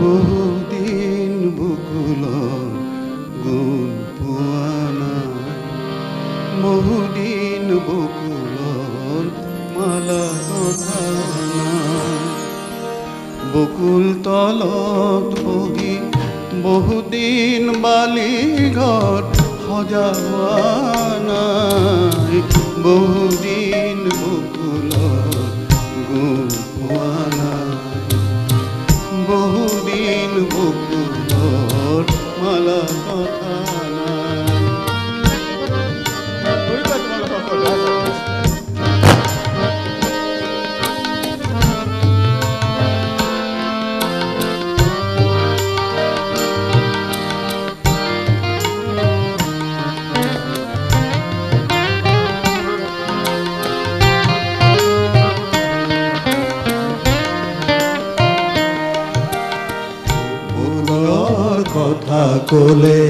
বহুদিন বকুলৰ গুণ পোৱা নাই, বহুদিন বকুলৰ মালা কথা নাই। বকুল তলত বহি বহুদিন বালি ঘৰ সজা হোৱা নাই, বহুদিন বকুলৰ গুণ পোৱা নাই, বহুদিন বকুলৰ মালা কথা নাই। কথা ক'লে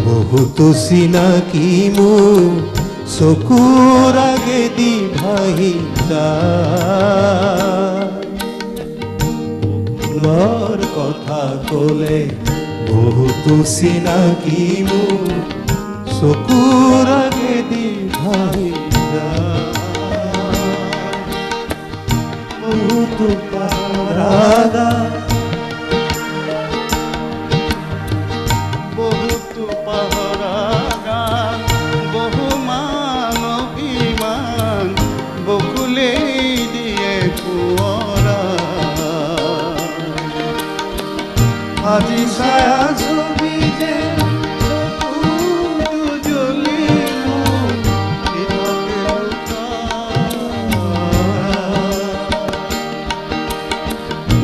বহুতো চিনাকি মোৰ চকুৰ আগেদি ভাহি যায়। ফুলৰ কথা ক'লে বহুতো চিনাকি মোৰ চকুৰ আগেদি ভাহি যায়। বহুতো পাৰা বকুলেই দিয়ে পুৱৰা, আজি ছায়া ছবি যে চকুটো জ্বলিব ভিতৰতে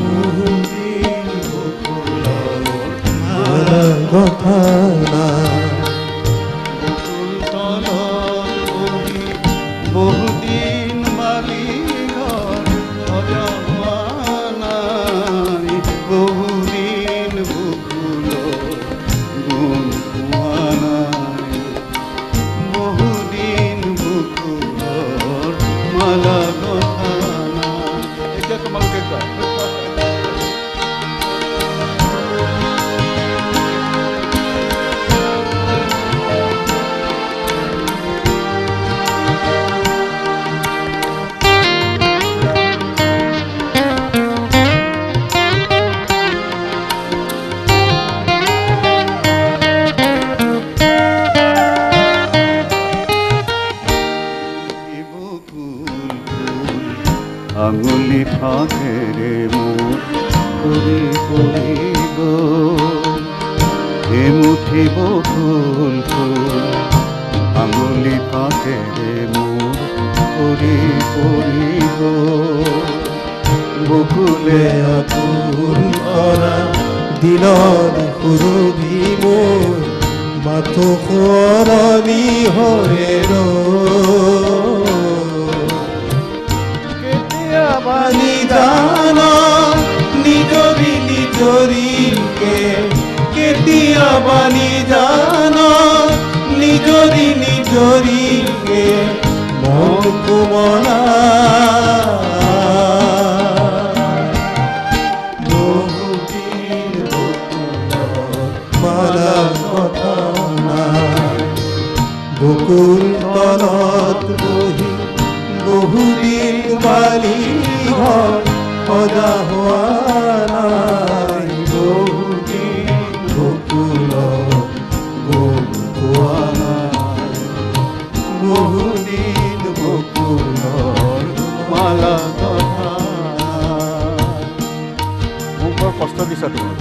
বহুদিন বকুলৰ মালা কথা নাই। বকুল তলত বহি বহুদিন বালি ঘৰ সজা হোৱা নাই, বহুদিন বকুলৰ গুণ পোৱা নাই, বহুদিন বকুলৰ মালা কথা নাই। এতিয়া তোমালোকে কোৱা। আঙুলি ফাঁকেৰে মোৰ পৰি পৰি গ'ল, এমুঠি বকুল ফুল আঙুলি ফাঁকেৰে মোৰ পৰি পৰি গ'ল। বকুলে আকুল কৰা দিনত সুৰভি মোৰ মাথো সৰণি হৰে বানি জান নিজৰি নিজৰিকে, কেতিয়া বানি জান নিজৰি নিজৰিকে মন কোমলা। বহুদিন বকুলৰ মালা কথা নাই, বকুল তলত বহি বহুদিন বালি ঘৰ সজা হোৱা নাই, বহুদিন বকুলৰ গুণ পোৱা নাই, বহুদিন বকুলৰ মালা কথা নাই। মোক বৰ কষ্ট দিছা তুমি।